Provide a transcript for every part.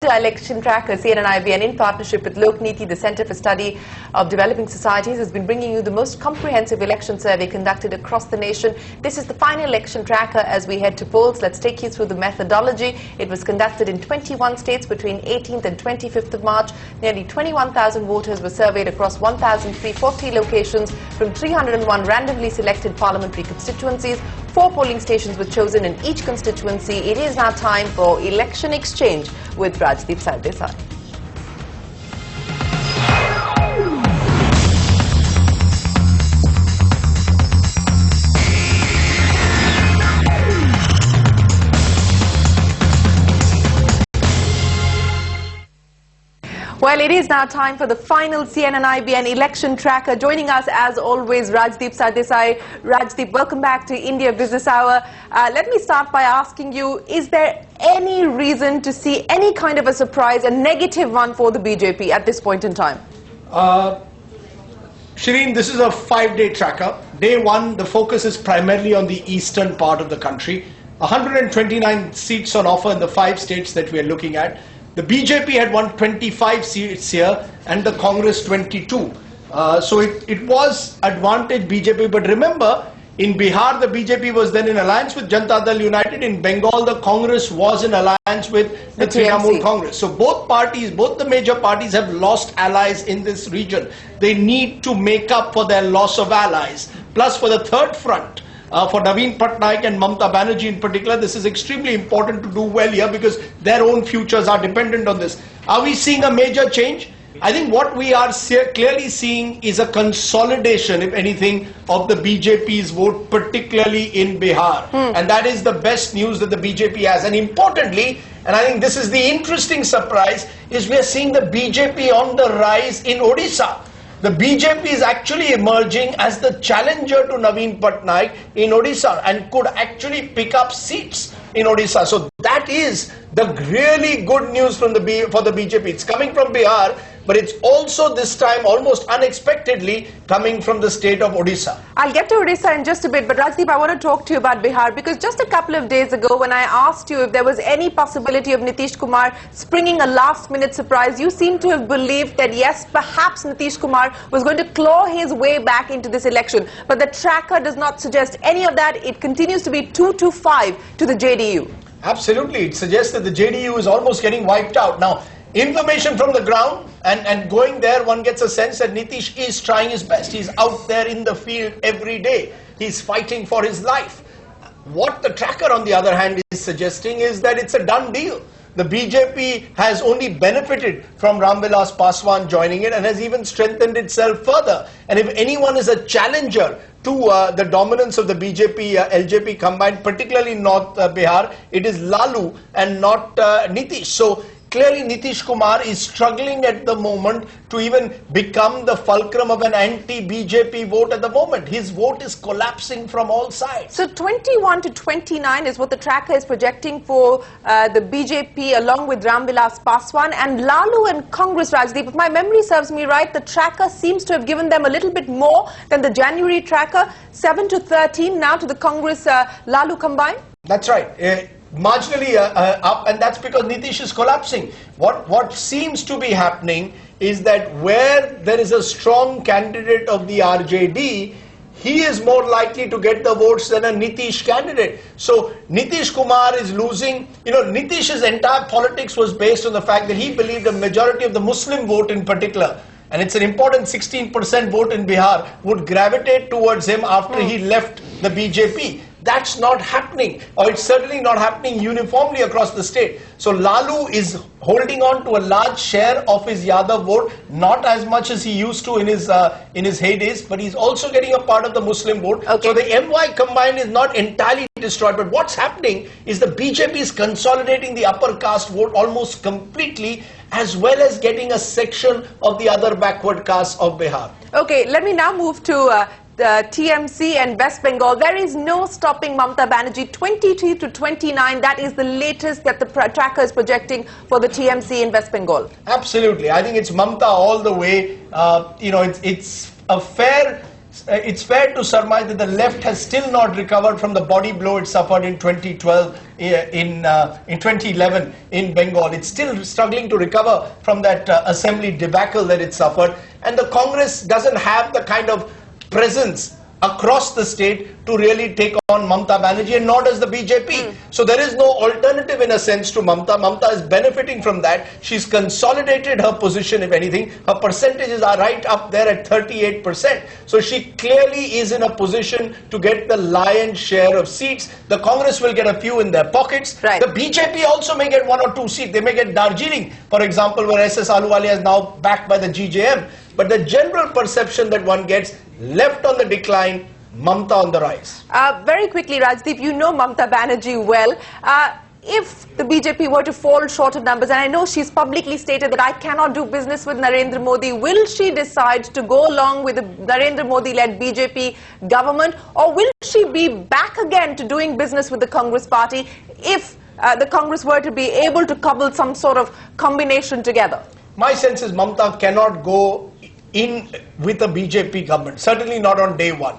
The election tracker, CNNIBN, in partnership with Lokniti, the Centre for Study of Developing Societies, has been bringing you the most comprehensive election survey conducted across the nation. This is the final election tracker as we head to polls. Let's take you through the methodology. It was conducted in 21 states between 18th and 25th of March. Nearly 21,000 voters were surveyed across 1,340 locations from 301 randomly selected parliamentary constituencies. 4 polling stations were chosen in each constituency. It is now time for Election Exchange with Rajdeep Sardesai. Well, it is now time for the final CNNIBN election tracker. Joining us, as always, Rajdeep Sardesai. Rajdeep, welcome back to India Business Hour. Let me start by asking you, is there any reason to see any kind of a surprise, a negative one for the BJP at this point in time? Shireen, this is a 5-day tracker. Day 1, the focus is primarily on the eastern part of the country. 129 seats on offer in the 5 states that we are looking at. The BJP had won 25 seats here and the Congress 22. So it was advantage BJP. But remember, in Bihar, the BJP was then in alliance with Janata Dal United. In Bengal, the Congress was in alliance with the Trinamool Congress. So both parties, both the major parties have lost allies in this region. They need to make up for their loss of allies. Plus, for the third front, for Naveen Patnaik and Mamata Banerjee in particular, this is extremely important to do well here because their own futures are dependent on this. Are we seeing a major change? I think what we are clearly seeing is a consolidation, if anything, of the BJP's vote, particularly in Bihar. And that is the best news that the BJP has. And importantly, and I think this is the interesting surprise, is we are seeing the BJP on the rise in Odisha. The BJP is actually emerging as the challenger to Naveen Patnaik in Odisha and could actually pick up seats in Odisha. So that is the really good news from for the BJP. It's coming from Bihar, but it's also this time almost unexpectedly coming from the state of Odisha. I'll get to Odisha in just a bit, but Rajdeep, I want to talk to you about Bihar because just a couple of days ago when I asked you if there was any possibility of Nitish Kumar springing a last-minute surprise, you seem to have believed that yes, perhaps Nitish Kumar was going to claw his way back into this election. But the tracker does not suggest any of that. It continues to be 2-5 to the JDU. Absolutely. It suggests that the JDU is almost getting wiped out. Now, information from the ground and going there, one gets a sense that Nitish is trying his best. He's out there in the field every day. He's fighting for his life. What the tracker, on the other hand, is suggesting is that it's a done deal. The BJP has only benefited from Ramvilas Paswan joining it and has even strengthened itself further. And if anyone is a challenger to the dominance of the BJP, LJP combined, particularly North Bihar, it is Lalu and not Nitish. So clearly Nitish Kumar is struggling at the moment to even become the fulcrum of an anti-BJP vote at the moment. His vote is collapsing from all sides. So 21-29 is what the tracker is projecting for the BJP along with Ramvilas Paswan and Lalu and Congress. Rajdeep, if my memory serves me right, the tracker seems to have given them a little bit more than the January tracker, 7-13 now to the Congress Lalu combined. That's right. Marginally up, and that's because Nitish is collapsing. What seems to be happening is that where there is a strong candidate of the RJD, he is more likely to get the votes than a Nitish candidate. So Nitish Kumar is losing. You know, Nitish's entire politics was based on the fact that he believed a majority of the Muslim vote in particular, and it's an important 16% vote in Bihar, would gravitate towards him after he left the BJP. That's not happening, or it's certainly not happening uniformly across the state. So Lalu is holding on to a large share of his Yadav vote, not as much as he used to in his heydays, but he's also getting a part of the Muslim vote. Okay. So the MY combined is not entirely destroyed, but what's happening is the BJP is consolidating the upper caste vote almost completely, as well as getting a section of the other backward castes of Bihar. Okay, let me now move to the TMC and West Bengal. There is no stopping Mamata Banerjee, 23-29. That is the latest that the tracker is projecting for the TMC in West Bengal. Absolutely. I think it's Mamata all the way. You know, it's a fair it's fair to surmise that the left has still not recovered from the body blow it suffered in 2012, in 2011 in Bengal. It's still struggling to recover from that assembly debacle that it suffered. And the Congress doesn't have the kind of presence across the state to really take on Mamata Banerjee, and nor does the BJP. So there is no alternative in a sense to Mamata. Mamata is benefiting from that. She's consolidated her position, if anything. Her percentages are right up there at 38%. So she clearly is in a position to get the lion's share of seats. The Congress will get a few in their pockets. Right. The BJP also may get 1 or 2 seats. They may get Darjeeling, for example, where SS Ahluwalia is now backed by the GJM. But the general perception that one gets, left on the decline, Mamata on the rise. Very quickly, Rajdeep, you know Mamata Banerjee well. If the BJP were to fall short of numbers, and I know she's publicly stated that I cannot do business with Narendra Modi, will she decide to go along with the Narendra Modi-led BJP government, or will she be back again to doing business with the Congress party if the Congress were to be able to cobble some sort of combination together? My sense is Mamata cannot go in with a BJP government, certainly not on day one.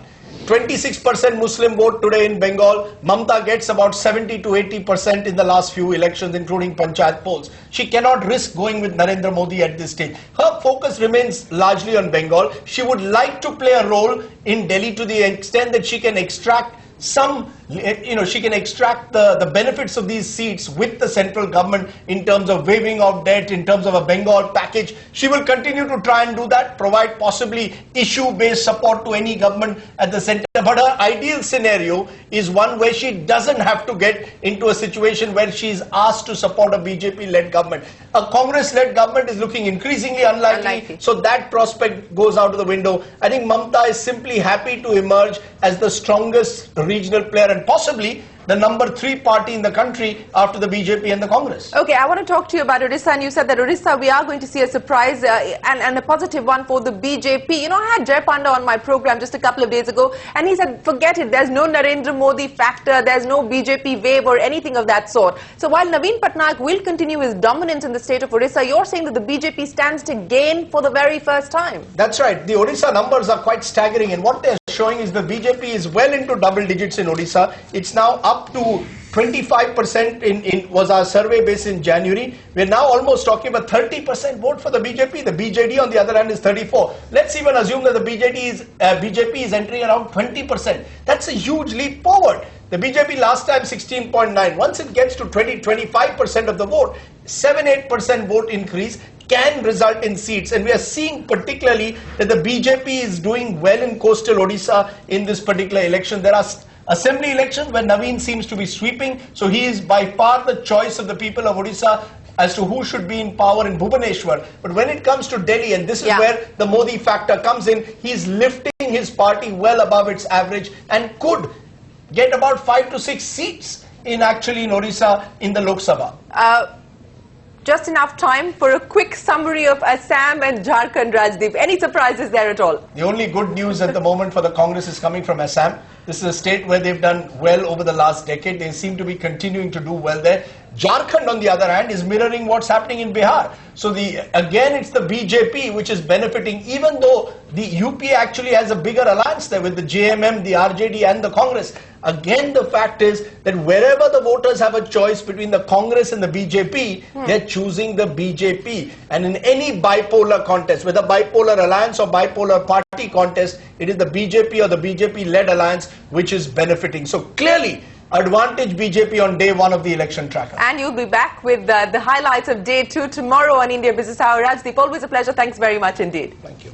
26% Muslim vote today in Bengal. Mamata gets about 70 to 80% in the last few elections, including Panchayat polls. She cannot risk going with Narendra Modi at this stage. Her focus remains largely on Bengal. She would like to play a role in Delhi to the extent that she can extract she can extract the benefits of these seats with the central government in terms of waiving of debt, in terms of a Bengal package. She will continue to try and do that, provide possibly issue-based support to any government at the center. But her ideal scenario is one where she doesn't have to get into a situation where she is asked to support a BJP-led government. A Congress-led government is looking increasingly unlikely, so that prospect goes out of the window. I think Mamata is simply happy to emerge as the strongest regional player and possibly the number 3 party in the country after the BJP and the Congress. Okay, I want to talk to you about Odisha, and you said that Odisha, we are going to see a surprise and a positive one for the BJP. You know, I had Jay Panda on my program just a couple of days ago, and he said, forget it, there's no Narendra Modi factor, there's no BJP wave or anything of that sort. So while Naveen Patnaik will continue his dominance in the state of Odisha, you're saying that the BJP stands to gain for the very first time. That's right. The Odisha numbers are quite staggering, and what they're showing is the BJP is well into double digits in Odisha. It's now up to 25% was our survey base in January. We're now almost talking about 30% vote for the BJP. The BJD on the other hand is 34%. Let's even assume that the BJP is entering around 20%. That's a huge leap forward. The BJP last time 16.9. Once it gets to 20-25% of the vote, 7-8% vote increase can result in seats, and we are seeing particularly that the BJP is doing well in coastal Odisha in this particular election. There are assembly elections where Naveen seems to be sweeping, so he is by far the choice of the people of Odisha as to who should be in power in Bhubaneswar. But when it comes to Delhi, and this is where the Modi factor comes in, he's lifting his party well above its average and could get about 5 to 6 seats in Odisha in the Lok Sabha. Just enough time for a quick summary of Assam and Jharkhand, Rajdeep. Any surprises there at all? The only good news at the moment for the Congress is coming from Assam. This is a state where they've done well over the last decade. They seem to be continuing to do well there. Jharkhand, on the other hand, is mirroring what's happening in Bihar. So again, it's the BJP which is benefiting, even though the UP actually has a bigger alliance there with the JMM, the RJD and the Congress. Again, the fact is that wherever the voters have a choice between the Congress and the BJP, they're choosing the BJP. And in any bipolar contest, whether bipolar alliance or bipolar party contest, it is the BJP or the BJP-led alliance which is benefiting. So clearly, advantage BJP on day 1 of the election tracker. And you'll be back with the highlights of day 2 tomorrow on India Business Hour. Rajdeep, always a pleasure. Thanks very much indeed. Thank you.